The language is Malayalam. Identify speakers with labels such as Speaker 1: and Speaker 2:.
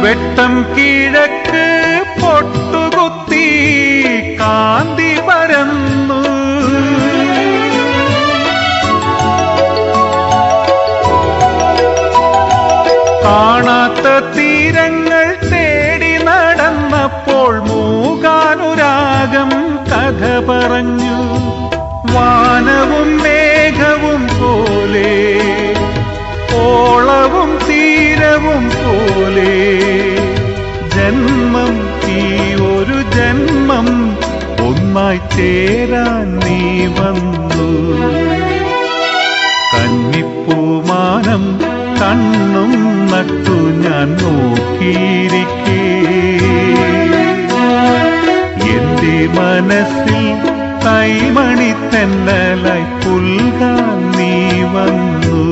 Speaker 1: വെട്ടം കിഴക്ക് പൊട്ടുകുത്തി കാന്തി പരന്നു. കാണാത്ത തീരങ്ങൾ തേടി നടന്നപ്പോൾ മൂകാനുരാഗം കഥ പറഞ്ഞു. വാനവും മേഘവും പോലെ, ഓളവും തീരവും പോലെ, ജന്മം ഈ ഒരു ജന്മം ഒന്നായി ചേരാൻ നീ വന്നു. കന്നിപ്പൂമാനം കണ്ണും നട്ടു ഞാൻ നോക്കിയിരിക്കേ, എന്റെ മനസ്സിൽ കൈമണി തെന്നലായി പുൽകാൻ നീ വന്നു.